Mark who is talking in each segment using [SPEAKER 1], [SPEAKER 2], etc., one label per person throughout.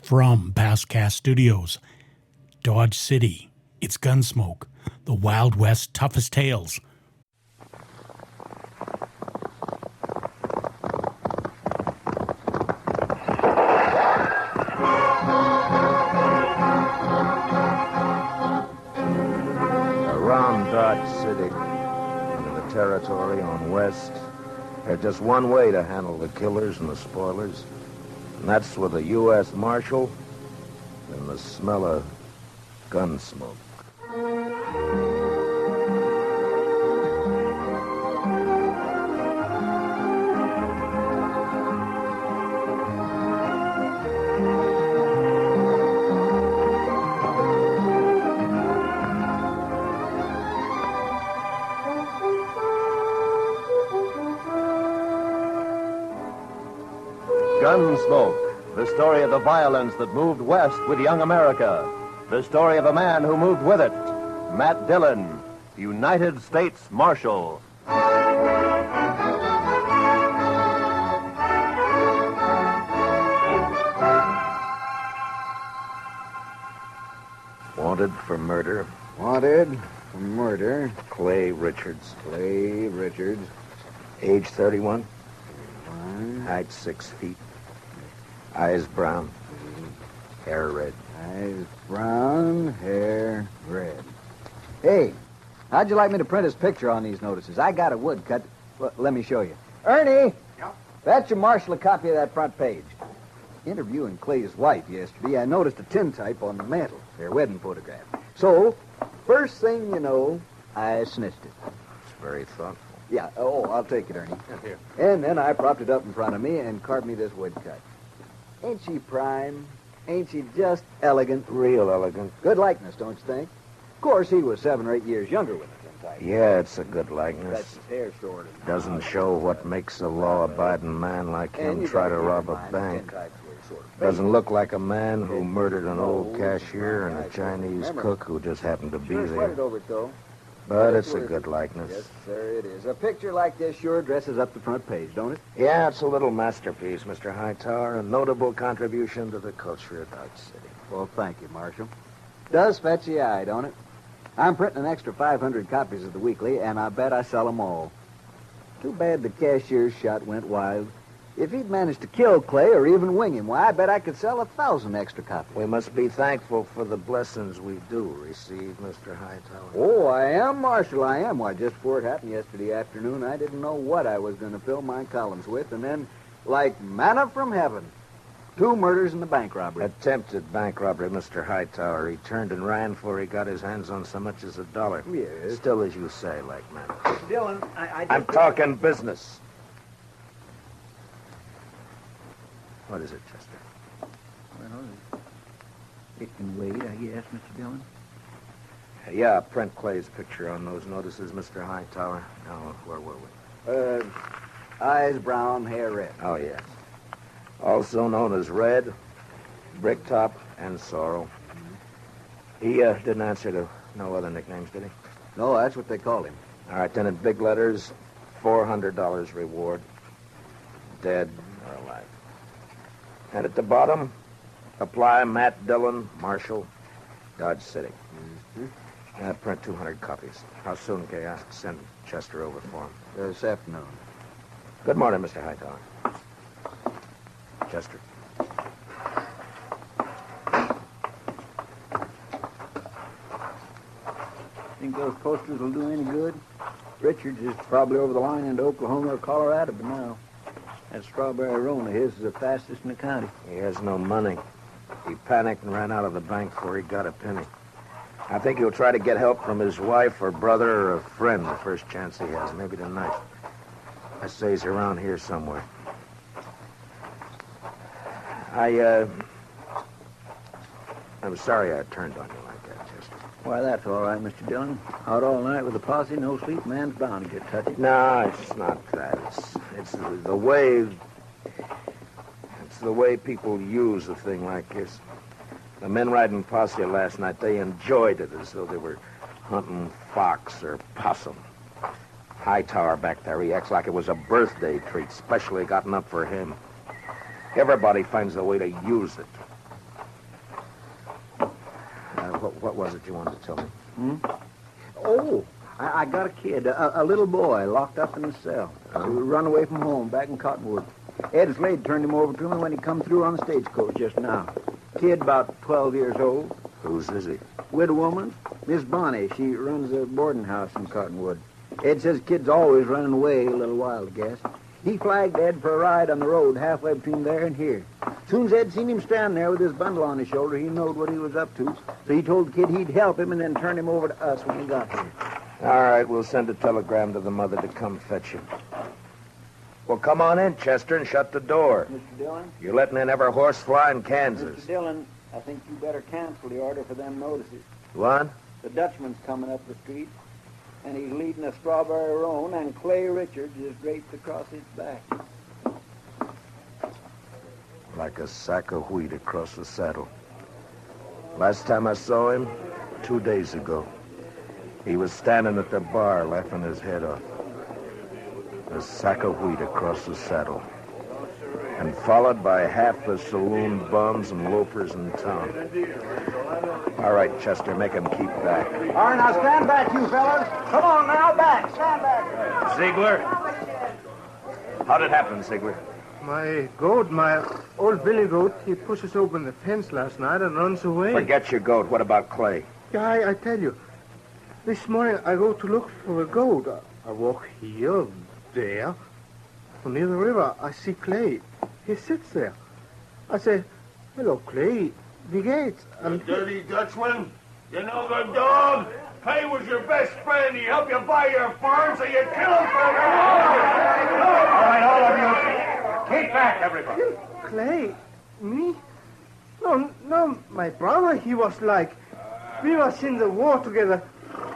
[SPEAKER 1] From PastCast Studios, Dodge City, it's Gunsmoke, the Wild West toughest tales.
[SPEAKER 2] Around Dodge City, into the territory on west, there's just one way to handle the killers and the spoilers, and that's with a U.S. Marshal and the smell of gun smoke.
[SPEAKER 3] Gunsmoke, the story of the violence that moved west with young America. The story of a man who moved with it. Matt Dillon, United States Marshal.
[SPEAKER 2] Wanted for murder.
[SPEAKER 4] Wanted for murder.
[SPEAKER 2] Clay Richards.
[SPEAKER 4] Clay Richards.
[SPEAKER 2] Age 31.
[SPEAKER 4] Fine.
[SPEAKER 2] Height 6 feet. Eyes brown. Hair red.
[SPEAKER 4] Eyes brown, hair red. Hey, how'd you like me to print his picture on these notices? I got a woodcut. Well, let me show you. Ernie!
[SPEAKER 5] Yep?
[SPEAKER 4] Fetch your Marshal a copy of that front page. Interviewing Clay's wife yesterday, I noticed a tintype on the mantel, their wedding photograph. So, first thing you know, I snitched it.
[SPEAKER 2] It's very thoughtful.
[SPEAKER 4] Yeah, I'll take it, Ernie.
[SPEAKER 2] Here.
[SPEAKER 4] And then I propped it up in front of me and carved me this woodcut. Ain't she prime? Ain't she just elegant?
[SPEAKER 2] Real elegant.
[SPEAKER 4] Good likeness, don't you think? Of course, he was 7 or 8 years younger with the tintype.
[SPEAKER 2] Yeah, it's a good
[SPEAKER 4] That's
[SPEAKER 2] likeness.
[SPEAKER 4] his hair sorted.
[SPEAKER 2] Doesn't show what makes a law-abiding man like him try to rob a bank. Doesn't look like a man who murdered an old cashier and a Chinese cook who just happened to be
[SPEAKER 4] Sure sweated
[SPEAKER 2] there.
[SPEAKER 4] over it, though.
[SPEAKER 2] But it's a good likeness.
[SPEAKER 4] Yes, sir, it is. A picture like this sure dresses up the front page, don't it?
[SPEAKER 2] Yeah, it's a little masterpiece, Mr. Hightower. A notable contribution to the culture of Dodge City.
[SPEAKER 4] Well, thank you, Marshal. Does fetch the eye, don't it? I'm printing an extra 500 copies of the weekly, and I bet I sell them all. Too bad the cashier's shot went wild. If he'd managed to kill Clay or even wing him, why, I bet I could sell 1,000 extra copies.
[SPEAKER 2] We must be thankful for the blessings we do receive, Mr. Hightower.
[SPEAKER 4] Oh, I am, Marshal, I am. Why, just before it happened yesterday afternoon, I didn't know what I was going to fill my columns with, and then, like manna from heaven, 2 murders and a bank robbery.
[SPEAKER 2] Attempted bank robbery, Mr. Hightower. He turned and ran before he got his hands on so much as $1.
[SPEAKER 4] Yes.
[SPEAKER 2] Still, as you say, like man.
[SPEAKER 5] Dillon, I just...
[SPEAKER 2] I'm talking business. What is it, Chester?
[SPEAKER 5] Well, it can wait, I guess, Mr. Dillon.
[SPEAKER 2] Yeah, print Clay's picture on those notices, Mr. Hightower. Now, where were we?
[SPEAKER 4] Eyes brown, hair red.
[SPEAKER 2] Oh, yes. Also known as Red, Bricktop, and Sorrel. He didn't answer to no other nicknames, did he?
[SPEAKER 4] No, that's what they called him.
[SPEAKER 2] All right, then in big letters, $400 reward. Dead or alive. And at the bottom, apply Matt Dillon, Marshal, Dodge City. Mm-hmm. Print 200 copies. How soon can I send Chester over for him?
[SPEAKER 4] This afternoon.
[SPEAKER 2] Good morning, Mr. Hightower. Chester.
[SPEAKER 5] Think those posters will do any good? Richards is probably over the line into Oklahoma or Colorado by now. That strawberry roan of his is the fastest in the county.
[SPEAKER 2] He has no money. He panicked and ran out of the bank before he got a penny. I think he'll try to get help from his wife or brother or a friend the first chance he has, maybe tonight. I say he's around here somewhere. I'm sorry I turned on you like that, Chester.
[SPEAKER 5] Why, that's all right, Mr. Dillon. Out all night with a posse, no sleep, man's bound to get touchy.
[SPEAKER 2] No, it's not that. It's the way... It's the way people use a thing like this. The men riding posse last night, they enjoyed it as though they were hunting fox or possum. Hightower back there, he acts like it was a birthday treat, specially gotten up for him. Everybody finds a way to use it. What was it you wanted to tell me?
[SPEAKER 5] Oh, I got a kid, a little boy, locked up in the cell. He run away from home back in Cottonwood. Ed Slade turned him over to me when he come through on the stagecoach just now. Kid about 12 years old.
[SPEAKER 2] Whose is he?
[SPEAKER 5] Widow woman, Miss Bonnie. She runs a boarding house in Cottonwood. Ed says kid's always running away a little while, I guess. He flagged Ed for a ride on the road halfway between there and here. Soon as Ed seen him stand there with his bundle on his shoulder, he knowed what he was up to. So he told the kid he'd help him and then turn him over to us when he got here.
[SPEAKER 2] All right, we'll send a telegram to the mother to come fetch him. Well, come on in, Chester, and shut the door.
[SPEAKER 5] Mr. Dillon?
[SPEAKER 2] You're letting in every horse fly in Kansas.
[SPEAKER 5] Mr. Dillon, I think you better cancel the order for them notices.
[SPEAKER 2] What?
[SPEAKER 5] The Dutchman's coming up the street, and he's leading a strawberry roan, and Clay Richards is draped across his back.
[SPEAKER 2] Like a sack of wheat across the saddle. Last time I saw him, 2 days ago, he was standing at the bar laughing his head off. A sack of wheat across the saddle. And followed by half the saloon bums and loafers in town. All right, Chester, make him keep back.
[SPEAKER 5] All right, now stand back, you fellas. Come on now, back. Stand back.
[SPEAKER 2] Ziegler? How'd it happen, Ziegler?
[SPEAKER 6] My goat, my old billy goat, he pushes open the fence last night and runs away.
[SPEAKER 2] Forget your goat. What about Clay?
[SPEAKER 6] Yeah, I tell you. This morning I go to look for a goat. I walk here, there. Near the river, I see Clay. He sits there. I say, hello, Clay. Wie geht's?
[SPEAKER 7] You dirty Dutchman. You know the dog. Clay was your best friend. He helped you buy your farm, so you kill him for your
[SPEAKER 2] All right, all of you. Keep back, everybody.
[SPEAKER 6] Clay? Me? No, my brother, he was like... We was in the war together.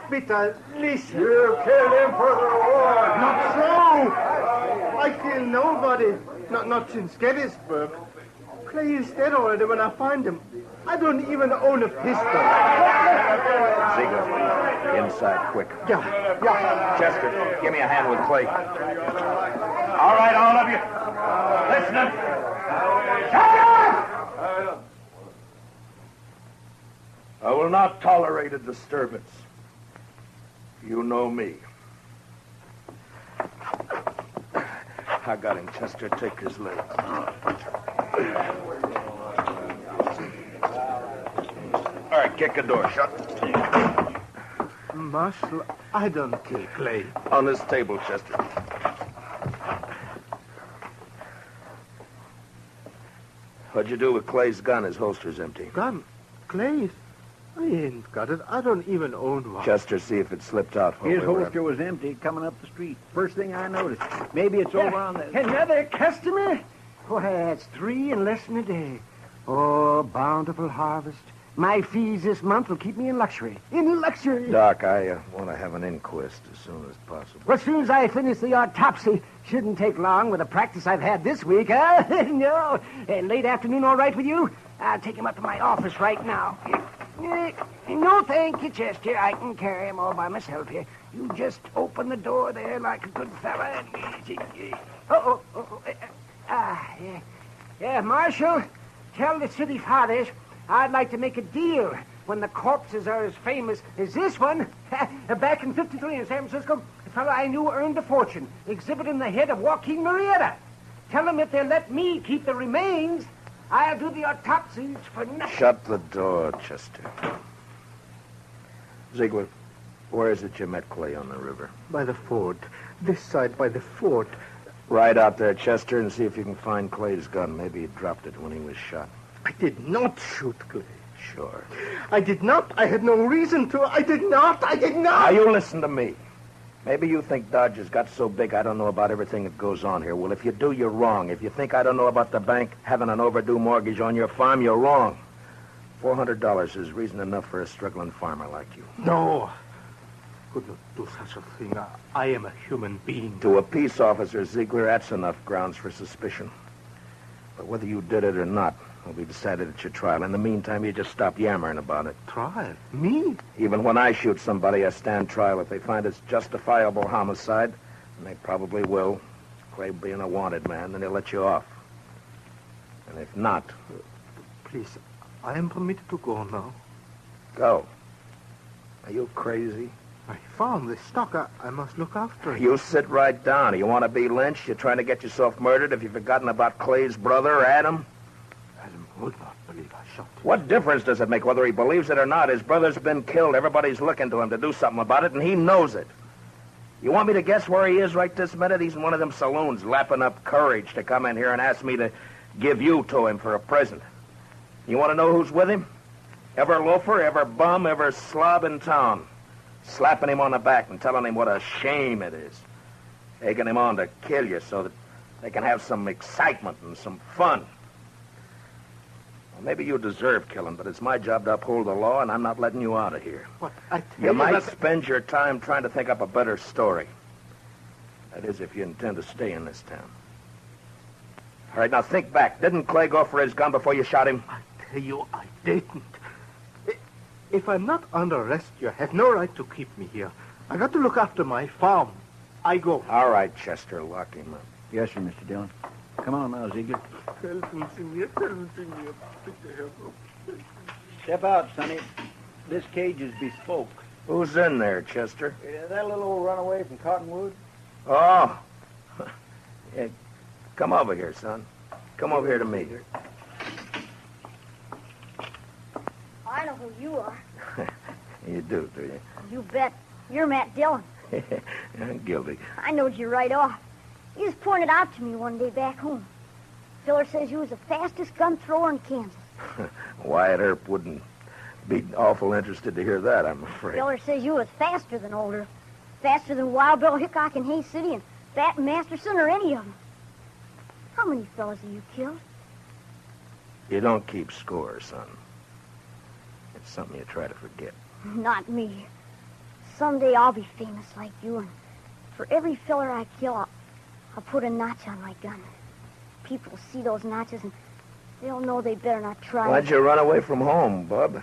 [SPEAKER 6] Bitte, listen.
[SPEAKER 7] You killed him for the war.
[SPEAKER 6] Not so! I kill nobody. Not since Gettysburg. Clay is dead already when I find him. I don't even own a pistol.
[SPEAKER 2] Ziegler, inside, quick.
[SPEAKER 6] Yeah.
[SPEAKER 2] Chester, give me a hand with Clay.
[SPEAKER 7] All right, all of you. Listen up. Shut up!
[SPEAKER 2] I will not tolerate a disturbance. You know me. I got him, Chester. Take his leg. All right, kick the door shut.
[SPEAKER 6] Marshal, I don't kill Clay.
[SPEAKER 2] On this table, Chester. What'd you do with Clay's gun? His holster's empty.
[SPEAKER 6] Gun? Clay's? I ain't got it. I don't even own one.
[SPEAKER 2] Chester, see if it slipped out. while
[SPEAKER 5] His
[SPEAKER 2] we were
[SPEAKER 5] holster was empty coming up the street. First thing I noticed. Maybe it's over on the...
[SPEAKER 8] Another customer? Why, that's 3 in less than a day. Oh, bountiful harvest. My fees this month will keep me in luxury. In luxury.
[SPEAKER 2] Doc, I want to have an inquest as soon as possible.
[SPEAKER 8] Well, as soon as I finish the autopsy, shouldn't take long with the practice I've had this week, huh? No. Late afternoon all right with you? I'll take him up to my office right now. No, thank you, Chester. I can carry him all by myself here. You just open the door there like a good fella. Yeah, Marshal, tell the city fathers I'd like to make a deal when the corpses are as famous as this one. Back in 53 in San Francisco, a fellow I knew earned a fortune exhibiting the head of Joaquin Murrieta. Tell them if they'll let me keep the remains, I'll do the autopsies for nothing.
[SPEAKER 2] Shut the door, Chester. Ziegler, where is it you met Clay on the river?
[SPEAKER 6] By the fort. This side by the fort.
[SPEAKER 2] Ride out there, Chester, and see if you can find Clay's gun. Maybe he dropped it when he was shot.
[SPEAKER 6] I did not shoot Clay.
[SPEAKER 2] Sure.
[SPEAKER 6] I did not. I had no reason to. I did not.
[SPEAKER 2] Now, you listen to me. Maybe you think Dodge has got so big I don't know about everything that goes on here. Well, if you do, you're wrong. If you think I don't know about the bank having an overdue mortgage on your farm, you're wrong. $400 is reason enough for a struggling farmer like you.
[SPEAKER 6] No. Could not do such a thing. I am a human being.
[SPEAKER 2] To a peace officer, Ziegler, that's enough grounds for suspicion. But whether you did it or not will be decided at your trial. In the meantime, you just stop yammering about it.
[SPEAKER 6] Trial? Me?
[SPEAKER 2] Even when I shoot somebody, I stand trial. If they find it's justifiable homicide, and they probably will, Clay being a wanted man, then they'll let you off. And if not...
[SPEAKER 6] Please, I am permitted to go now.
[SPEAKER 2] Go. Are you crazy?
[SPEAKER 6] I found this stock. I must look after it.
[SPEAKER 2] You sit right down. You want to be lynched? You're trying to get yourself murdered? Have you forgotten about Clay's brother, Adam?
[SPEAKER 6] Adam would not believe I shot him.
[SPEAKER 2] What difference does it make whether he believes it or not? His brother's been killed. Everybody's looking to him to do something about it, and he knows it. You want me to guess where he is right this minute? He's in one of them saloons lapping up courage to come in here and ask me to give you to him for a present. You want to know who's with him? Every loafer, every bum, every slob in town. Slapping him on the back and telling him what a shame it is. Taking him on to kill you so that they can have some excitement and some fun. Well, maybe you deserve killing, but it's my job to uphold the law, and I'm not letting you out of here.
[SPEAKER 6] What? I tell
[SPEAKER 2] You
[SPEAKER 6] you
[SPEAKER 2] might
[SPEAKER 6] that...
[SPEAKER 2] spend your time trying to think up a better story. That is, if you intend to stay in this town. All right, now think back. Didn't Clay go for his gun before you shot him?
[SPEAKER 6] I tell you, I didn't. If I'm not under arrest, you have no right to keep me here. I got to look after my farm. I go.
[SPEAKER 2] All right, Chester, lock him up.
[SPEAKER 4] Yes, sir, Mr. Dillon. Come on now, Ziegler. Step out, Sonny. This cage is bespoke.
[SPEAKER 2] Who's in there, Chester?
[SPEAKER 4] That little old runaway from Cottonwood?
[SPEAKER 2] Oh. Yeah, come over here, son. Come over here to me.
[SPEAKER 9] I know who you are.
[SPEAKER 2] You do you?
[SPEAKER 9] You bet. You're Matt Dillon.
[SPEAKER 2] I'm guilty.
[SPEAKER 9] I knowed you right off. You just pointed out to me one day back home. Filler says you was the fastest gun thrower in Kansas.
[SPEAKER 2] Wyatt Earp wouldn't be awful interested to hear that, I'm afraid.
[SPEAKER 9] Filler says you was faster than Older. Faster than Wild Bill Hickok in Hayes City and Bat Masterson or any of them. How many fellas have you killed?
[SPEAKER 2] You don't keep score, son. It's something you try to forget.
[SPEAKER 9] Not me. Someday I'll be famous like you, and for every filler I kill, I'll put a notch on my gun. People will see those notches, and they'll know they better not try.
[SPEAKER 2] Why'd you run away from home, bub?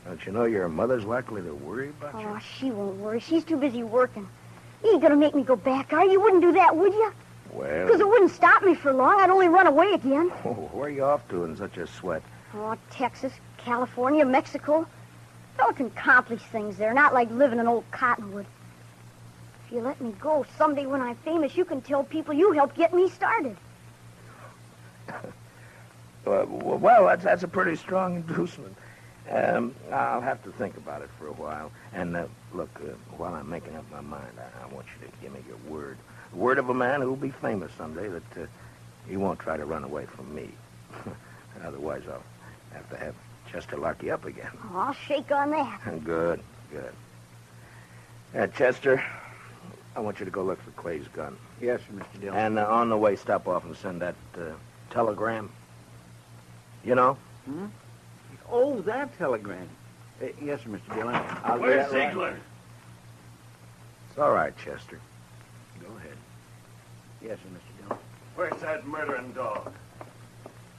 [SPEAKER 2] Don't you know your mother's likely to worry about you?
[SPEAKER 9] Oh, she won't worry. She's too busy working. You ain't gonna make me go back, are you? You wouldn't do that, would you?
[SPEAKER 2] Well...
[SPEAKER 9] Because it wouldn't stop me for long. I'd only run away again.
[SPEAKER 2] Oh, where are you off to in such a sweat?
[SPEAKER 9] Oh, Texas, California, Mexico. Fellow can accomplish things there, not like living in old Cottonwood. If you let me go, someday when I'm famous, you can tell people you helped get me started.
[SPEAKER 2] Well, that's a pretty strong inducement. I'll have to think about it for a while. And, look, while I'm making up my mind, I want you to give me your word. The word of a man who'll be famous someday that he won't try to run away from me. Otherwise, I'll have to have Chester lock you up again.
[SPEAKER 9] Oh, I'll shake on that.
[SPEAKER 2] Good. Chester, I want you to go look for Clay's gun.
[SPEAKER 4] Yes, sir, Mr. Dillon.
[SPEAKER 2] And on the way, stop off and send that telegram. You know?
[SPEAKER 4] Hmm? Oh, that telegram. Yes, sir, Mr. Dillon. I'll do
[SPEAKER 7] Where's
[SPEAKER 4] that right.
[SPEAKER 7] Ziegler?
[SPEAKER 2] It's all right, Chester. Go ahead.
[SPEAKER 4] Yes, sir, Mr. Dillon.
[SPEAKER 7] Where's that murdering dog?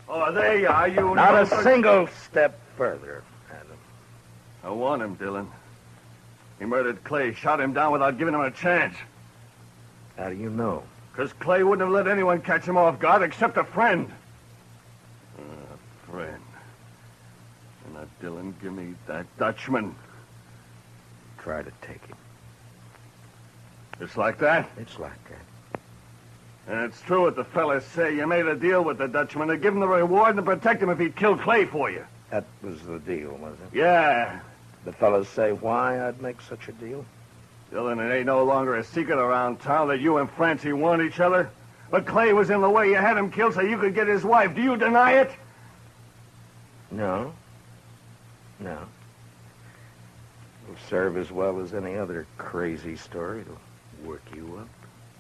[SPEAKER 7] Oh, there you are, you...
[SPEAKER 2] Not a
[SPEAKER 7] loafer.
[SPEAKER 2] single step further, Adam.
[SPEAKER 7] I warned him, Dillon. He murdered Clay, shot him down without giving him a chance.
[SPEAKER 2] How do you know?
[SPEAKER 7] Because Clay wouldn't have let anyone catch him off guard except a friend. A friend. And now, Dillon, give me that Dutchman.
[SPEAKER 2] Try to take him.
[SPEAKER 7] Just like that?
[SPEAKER 2] It's like that.
[SPEAKER 7] And it's true what the fellas say. You made a deal with the Dutchman to give him the reward and to protect him if he'd kill Clay for you.
[SPEAKER 2] That was the deal, was it?
[SPEAKER 7] Yeah.
[SPEAKER 2] The fellas say why I'd make such a deal?
[SPEAKER 7] Dillon, it ain't no longer a secret around town that you and Francie want each other. But Clay was in the way. You had him killed so you could get his wife. Do you deny it?
[SPEAKER 2] No. It'll serve as well as any other crazy story to work you up.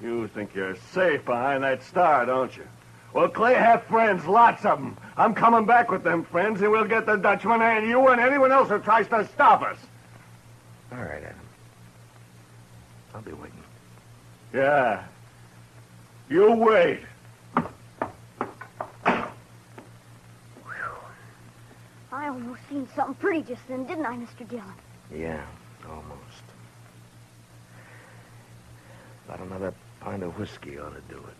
[SPEAKER 7] You think you're safe behind that star, don't you? Well, Clay have friends, lots of them. I'm coming back with them friends, and we'll get the Dutchman and you and anyone else who tries to stop us.
[SPEAKER 2] All right, Adam. I'll be waiting.
[SPEAKER 7] Yeah. You wait.
[SPEAKER 9] I almost seen something pretty just then, didn't I, Mr. Dillon?
[SPEAKER 2] Yeah, almost. About another pint of whiskey ought to do it.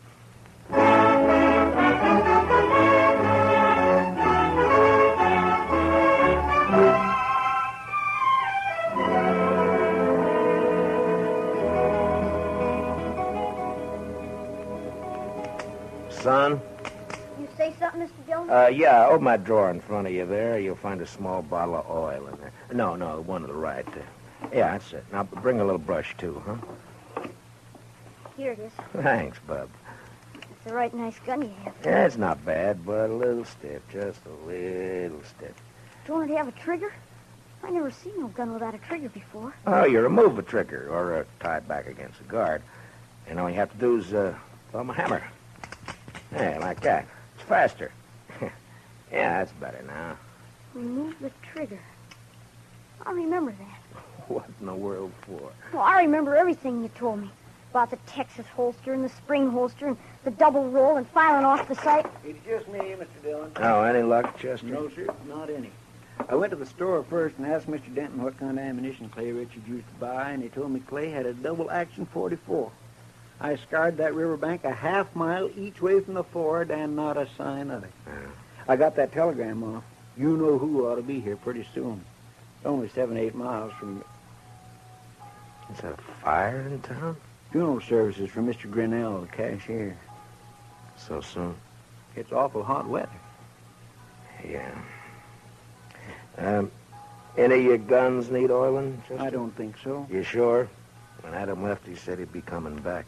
[SPEAKER 9] say something, Mr. Dillon?
[SPEAKER 2] Yeah, open that drawer in front of you there. You'll find a small bottle of oil in there. No, the one to the right there. Yeah, that's it. Now, bring a little brush, too, huh?
[SPEAKER 9] Here it is.
[SPEAKER 2] Thanks, bub.
[SPEAKER 9] It's a right nice gun you have.
[SPEAKER 2] Yeah, it's not bad, but a little stiff. Just a little stiff.
[SPEAKER 9] Don't it have a trigger? I never seen no gun without a trigger before.
[SPEAKER 2] Oh, you remove the trigger or tie it back against the guard. And all you have to do is thumb a hammer. Yeah, like that. It's faster. Yeah, that's better now.
[SPEAKER 9] Remove the trigger. I remember that.
[SPEAKER 2] What in the world for?
[SPEAKER 9] Well, I remember everything you told me. About the Texas holster and the spring holster and the double roll and filing off the sight.
[SPEAKER 5] It's just me, Mr. Dillon.
[SPEAKER 2] Oh, any luck, Chester?
[SPEAKER 5] No, sir, not any. I went to the store first and asked Mr. Denton what kind of ammunition Clay Richards used to buy, and he told me Clay had a double-action .44. I scoured that riverbank a half-mile each way from the ford, and not a sign of it.
[SPEAKER 2] Yeah.
[SPEAKER 5] I got that telegram off. You know who ought to be here pretty soon. It's only 7-8 miles from...
[SPEAKER 2] Is that a fire in town?
[SPEAKER 5] Funeral services for Mr. Grinnell, the cashier.
[SPEAKER 2] So soon?
[SPEAKER 5] It's awful hot weather.
[SPEAKER 2] Yeah. Any of your guns need oiling, Chester?
[SPEAKER 5] I don't think so.
[SPEAKER 2] You sure? When Adam left, he said he'd be coming back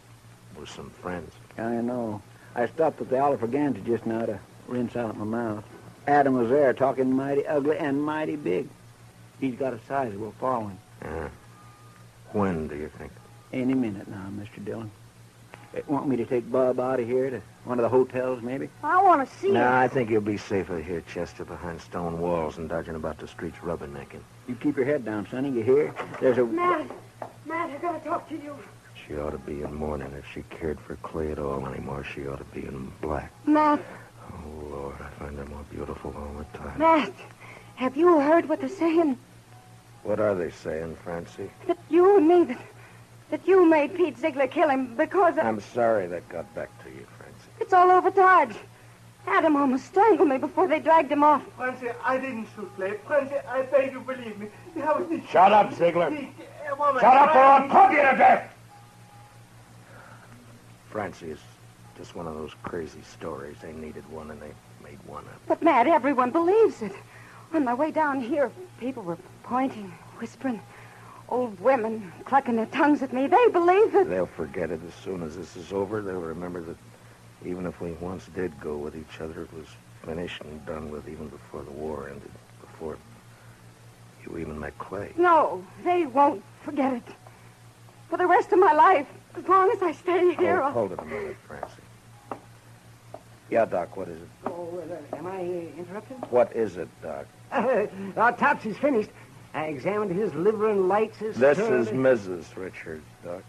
[SPEAKER 2] with some friends.
[SPEAKER 5] I know. I stopped at the Oliver Ganta just now to rinse out my mouth. Adam was there talking mighty ugly and mighty big. He's got a sizable following.
[SPEAKER 2] When do you think?
[SPEAKER 5] Any minute now, Mr. Dillon. Want me to take Bob out of here to one of the hotels, maybe?
[SPEAKER 9] I want to see
[SPEAKER 2] No,
[SPEAKER 9] it.
[SPEAKER 2] I think you'll be safer here, Chester, behind stone walls and dodging about the streets rubbernecking.
[SPEAKER 5] You keep your head down, Sonny. You hear? There's a...
[SPEAKER 8] Matt, I gotta talk to you.
[SPEAKER 2] She ought to be in mourning. If she cared for Clay at all anymore, she ought to be in black.
[SPEAKER 8] Matt,
[SPEAKER 2] Oh, Lord, I find her more beautiful all the time.
[SPEAKER 8] Matt, have you heard what they're saying?
[SPEAKER 2] What are they saying, Francie?
[SPEAKER 8] That you and me, that you made Pete Ziegler kill him because
[SPEAKER 2] I'm sorry that got back to you, Francie.
[SPEAKER 8] it's all over Dodge. Adam almost strangled me before they dragged him off.
[SPEAKER 6] Francie, I didn't shoot Clay. Francie, I beg you believe me.
[SPEAKER 7] Shut up, Ziegler.
[SPEAKER 6] Woman,
[SPEAKER 7] Shut up or I'll club you to death.
[SPEAKER 2] Francie is just one of those crazy stories. They needed one and they made one up.
[SPEAKER 8] But, Matt, everyone believes it. On my way down here, people were pointing, whispering. Old women clucking their tongues at me. They believe it.
[SPEAKER 2] They'll forget it as soon as this is over. They'll remember that even if we once did go with each other, it was finished and done with even before the war ended, before you even met Clay.
[SPEAKER 8] No, they won't forget it. For the rest of my life, as long as I stay here.
[SPEAKER 2] Hold it a minute, Francie. Yeah, Doc, what is it?
[SPEAKER 8] Oh, am I interrupted?
[SPEAKER 2] What is it, Doc?
[SPEAKER 8] Topsy's finished. I examined his liver and lights, his...
[SPEAKER 2] This is Mrs. Richards, Doc.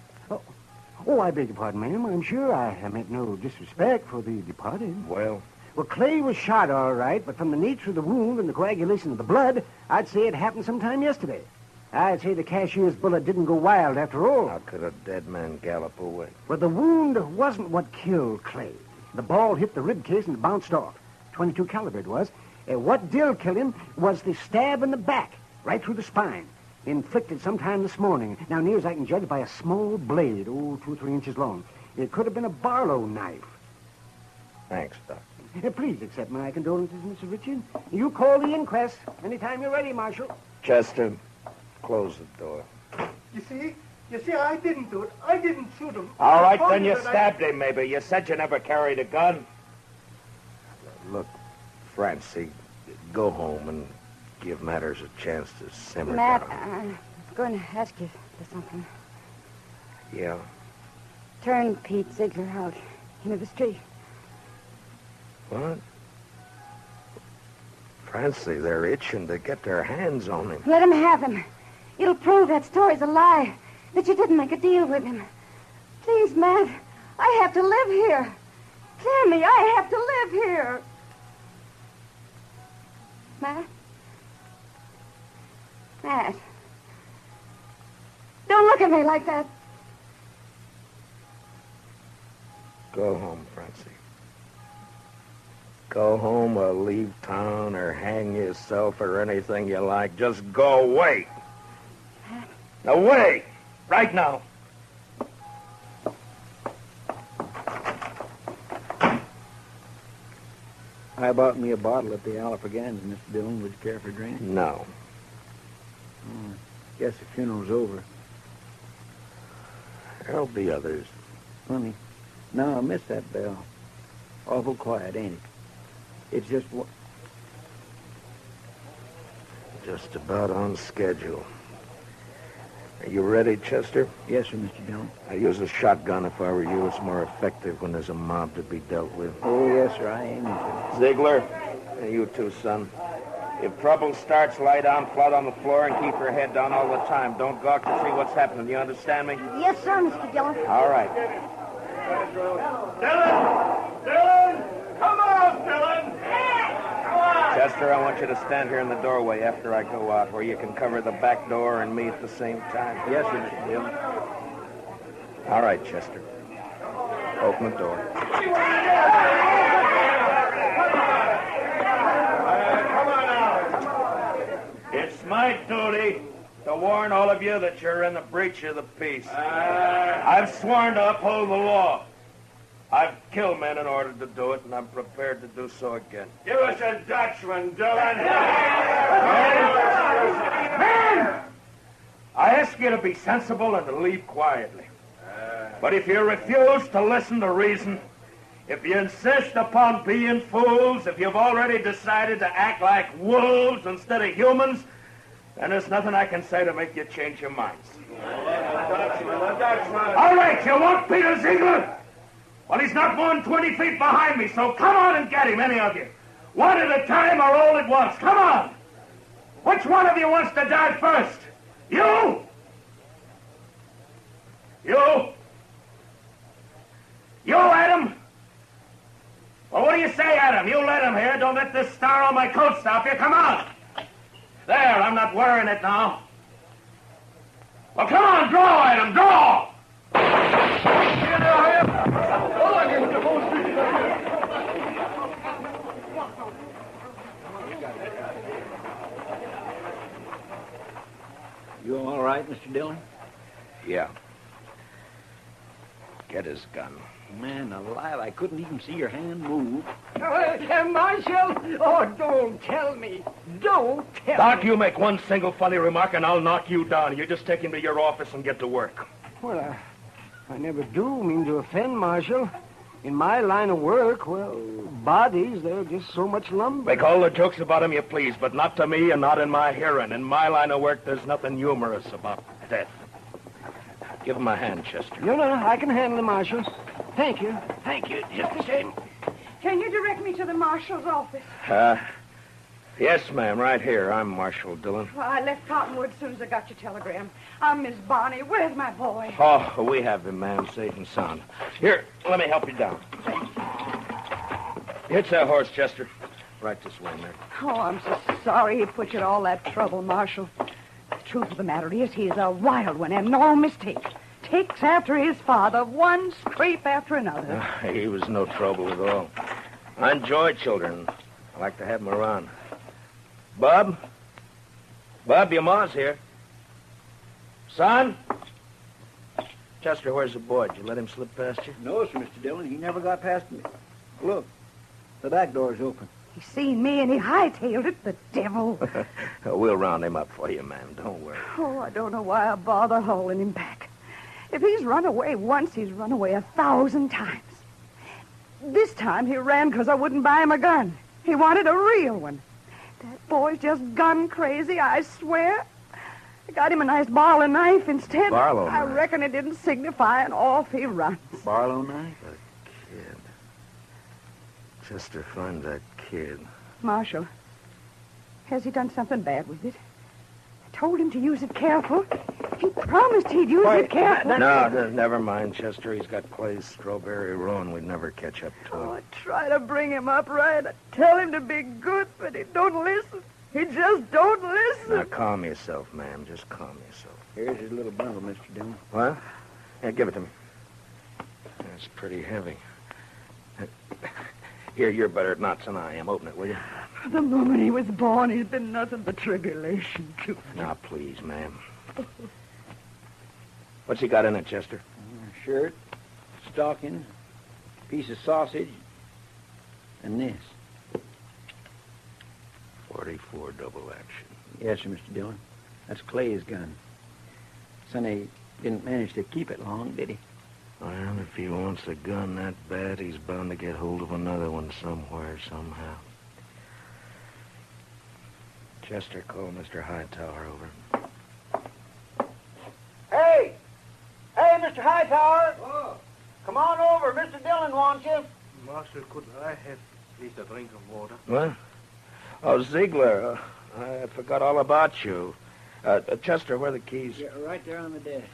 [SPEAKER 8] Oh, I beg your pardon, ma'am. I'm sure I meant no disrespect for the departed.
[SPEAKER 2] Well,
[SPEAKER 8] Clay was shot all right, but from the nature of the wound and the coagulation of the blood, I'd say it happened sometime yesterday. I'd say the cashier's bullet didn't go wild after all.
[SPEAKER 2] how could a dead man gallop away?
[SPEAKER 8] But the wound wasn't what killed Clay. The ball hit the rib cage and bounced off. 22 caliber it was. What did kill him was the stab in the back, right through the spine, inflicted sometime this morning. Now, near as I can judge, by a small blade, 2 or 3 inches long. It could have been a Barlow knife.
[SPEAKER 2] Thanks, Doc.
[SPEAKER 8] Please accept my condolences, Mr. Richard. You call the inquest anytime you're ready, Marshal.
[SPEAKER 2] Chester, close the door.
[SPEAKER 6] You see, I didn't do it. I didn't shoot him.
[SPEAKER 7] All right,
[SPEAKER 6] I told
[SPEAKER 7] then you
[SPEAKER 6] that
[SPEAKER 7] stabbed him, maybe. You said you never carried a gun.
[SPEAKER 2] Look, Francie, go home and give matters a chance to simmer
[SPEAKER 8] Matt,
[SPEAKER 2] down.
[SPEAKER 8] I'm going to ask you for something.
[SPEAKER 2] Yeah?
[SPEAKER 8] Turn Pete Ziegler out into the street.
[SPEAKER 2] What? Francie, they're itching to get their hands on him.
[SPEAKER 8] Let him have him. It'll prove that story's a lie, that you didn't make a deal with him. Please, Matt, I have to live here. Hear me, I have to live here. Matt? Matt. Don't look at me like that.
[SPEAKER 2] Go home, Francie. Go home or leave town or hang yourself or anything you like. Just go away. Away! Right now.
[SPEAKER 5] I bought me a bottle at the Alafragans, Mr. Dillon. Would you care for a drink?
[SPEAKER 2] No.
[SPEAKER 5] Guess the funeral's over.
[SPEAKER 2] There'll be others.
[SPEAKER 5] Funny. No, I missed that bell. Awful quiet, ain't it? It's just
[SPEAKER 2] Just about on schedule. Are you ready, Chester?
[SPEAKER 5] Yes, sir, Mr. Dillon.
[SPEAKER 2] I use a shotgun if I were you. It's more effective when there's a mob to be dealt with.
[SPEAKER 5] Oh, yes, sir, I aim to.
[SPEAKER 2] Ziegler, and you too, son. If trouble starts, lie down flat on the floor and keep your head down all the time. Don't gawk to see what's happening. You understand me?
[SPEAKER 9] Yes, sir, Mr. Dillon.
[SPEAKER 2] All right.
[SPEAKER 7] Dillon! Come on, Dillon! Come on!
[SPEAKER 2] Chester, I want you to stand here in the doorway after I go out, where you can cover the back door and me at the same time.
[SPEAKER 5] Yes, sir, Mr. Dillon.
[SPEAKER 2] All right, Chester. Open the door.
[SPEAKER 7] Come on now.
[SPEAKER 2] It's my duty to warn all of you that you're in the breach of the peace. I've sworn to uphold the law. I've killed men in order to do it, and I'm prepared to do so again.
[SPEAKER 7] Give us a Dutchman, Dillon.
[SPEAKER 2] Men! I ask you to be sensible and to leave quietly. But if you refuse to listen to reason, if you insist upon being fools, if you've already decided to act like wolves instead of humans, then there's nothing I can say to make you change your minds. All right, you want Peter Ziegler? Well, he's not more than 20 feet behind me, so come on and get him, any of you. One at a time or all at once. Come on. Which one of you wants to die first? You? You? You, Adam? Well, what do you say, Adam? You let him here. Don't let this star on my coat stop you. Come on. There, I'm not wearing it now. Well, come on, draw, Adam, draw!
[SPEAKER 5] You all right, Mr. Dillon?
[SPEAKER 2] Yeah. Get his gun.
[SPEAKER 5] Man alive, I couldn't even see your hand move.
[SPEAKER 8] Marshal! Oh, don't tell me. Don't tell
[SPEAKER 2] Doc,
[SPEAKER 8] me.
[SPEAKER 2] you make one single funny remark and I'll knock you down. You just take him to your office and get to work.
[SPEAKER 8] Well, I never do mean to offend, Marshal. In my line of work, well, bodies, they're just so much lumber.
[SPEAKER 2] Make all the jokes about him you please, but not to me and not in my hearing. In my line of work, there's nothing humorous about death. Give him a hand, Chester.
[SPEAKER 8] No, I can handle it, Marshal. Thank you. Thank you. Just the same.
[SPEAKER 10] Can you direct me to the marshal's office?
[SPEAKER 2] Yes, ma'am, right here. I'm Marshal Dillon.
[SPEAKER 10] Well, I left Cottonwood as soon as I got your telegram. I'm Miss Bonnie. Where's my boy?
[SPEAKER 2] Oh, we have him, ma'am, safe and sound. Here, let me help you down. Hitch that horse, Chester. Right this way, ma'am.
[SPEAKER 10] Oh, I'm so sorry he put you to all that trouble, Marshal. The truth of the matter is he's a wild one and no mistake. Takes after his father, one scrape after another.
[SPEAKER 2] He was no trouble at all. I enjoy children. I like to have them around. Bob? Bob, your ma's here. Son? Chester, where's the boy? Did you let him slip past you?
[SPEAKER 5] No, sir, Mr. Dillon. He never got past me. Look, the back door's open.
[SPEAKER 10] He seen me and he hightailed it, the devil.
[SPEAKER 2] We'll round him up for you, ma'am. Don't worry.
[SPEAKER 10] Oh, I don't know why I bother hauling him back. If he's run away once, he's run away 1,000 times. This time he ran because I wouldn't buy him a gun. He wanted a real one. That boy's just gun crazy, I swear. I got him a nice Barlow knife instead.
[SPEAKER 2] Barlow
[SPEAKER 10] I
[SPEAKER 2] knife?
[SPEAKER 10] reckon it didn't signify, and off he runs.
[SPEAKER 5] Barlow knife?
[SPEAKER 2] A kid. Chester, find that kid.
[SPEAKER 10] Marshal, has he done something bad with it? I told him to use it careful. He promised he'd use it careful.
[SPEAKER 2] No, never mind, Chester. He's got Clay's strawberry roan. We'd never catch up to him.
[SPEAKER 10] Oh, I try to bring him up right. I tell him to be good, but he don't listen. He just don't listen.
[SPEAKER 2] Now, calm yourself, ma'am. Just calm yourself.
[SPEAKER 5] Here's his little bundle, Mr. Dillon.
[SPEAKER 2] What? Yeah, give it to me. It's pretty heavy. Here, you're better at knots than I am. Open it, will you?
[SPEAKER 10] The moment he was born, he's been nothing but tribulation to me.
[SPEAKER 2] Now, please, ma'am. What's he got in it, Chester?
[SPEAKER 5] Shirt, stocking, piece of sausage, and this.
[SPEAKER 2] 44 double action.
[SPEAKER 5] Yes, sir, Mr. Dillon. That's Clay's gun. Sonny didn't manage to keep it long, did he?
[SPEAKER 2] Well, if he wants a gun that bad, he's bound to get hold of another one somewhere, somehow. Chester, call Mr. Hightower over.
[SPEAKER 5] Hey! Hey, Mr. Hightower! Oh. Come on over. Mr. Dillon wants you.
[SPEAKER 6] Marshal, could I have at least a drink of water?
[SPEAKER 2] What? Oh, Ziegler, I forgot all about you. Chester, where are the keys?
[SPEAKER 5] Yeah, right there on the desk.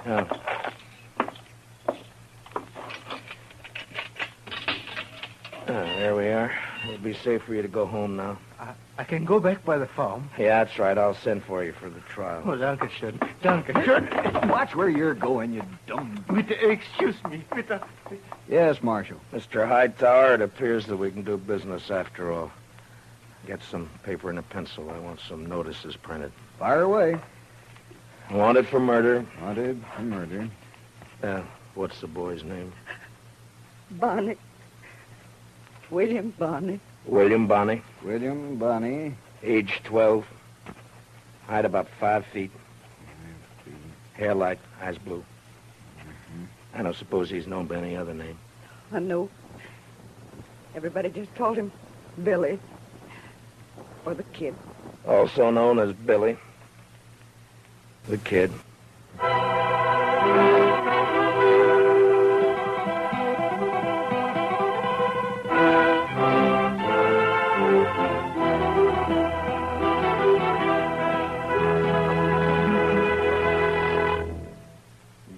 [SPEAKER 2] Oh. There we are. It'll be safe for you to go home now.
[SPEAKER 6] I can go back by the farm.
[SPEAKER 2] Yeah, that's right. I'll send for you for the trial.
[SPEAKER 6] Oh, danke schön. Danke schön.
[SPEAKER 5] Watch where you're going, you dumb...
[SPEAKER 6] Excuse me. Bitte.
[SPEAKER 5] Yes, Marshal.
[SPEAKER 2] Mr. Hightower, it appears that we can do business after all. Get some paper and a pencil. I want some notices printed.
[SPEAKER 5] Fire away.
[SPEAKER 2] Wanted for murder.
[SPEAKER 5] Wanted for murder.
[SPEAKER 2] What's the boy's name?
[SPEAKER 10] Bonnie. William Bonnie.
[SPEAKER 2] William Bonnie.
[SPEAKER 5] William Bonnie.
[SPEAKER 2] Age 12. Height about 5 feet. Hair light, eyes blue. I don't suppose he's known by any other name.
[SPEAKER 10] I know. Everybody just called him Billy. Or the Kid.
[SPEAKER 2] Also known as Billy. The Kid.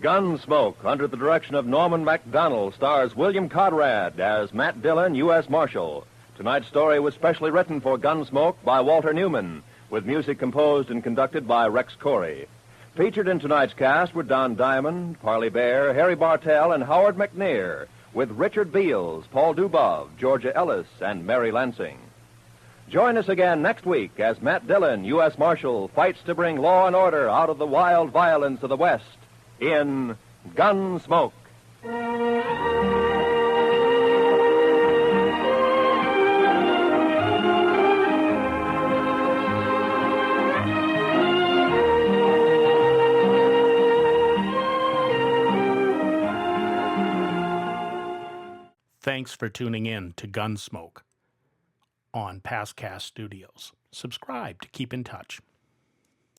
[SPEAKER 3] Gunsmoke, under the direction of Norman MacDonald, stars William Conrad as Matt Dillon, U.S. Marshal. Tonight's story was specially written for Gunsmoke by Walter Newman, with music composed and conducted by Rex Corey. Featured in tonight's cast were Don Diamond, Parley Baer, Harry Bartell, and Howard McNear, with Richard Beals, Paul Dubov, Georgia Ellis, and Mary Lansing. Join us again next week as Matt Dillon, U.S. Marshal, fights to bring law and order out of the wild violence of the West in Gunsmoke.
[SPEAKER 1] Thanks for tuning in to Gunsmoke on PastCast Studios. Subscribe to keep in touch.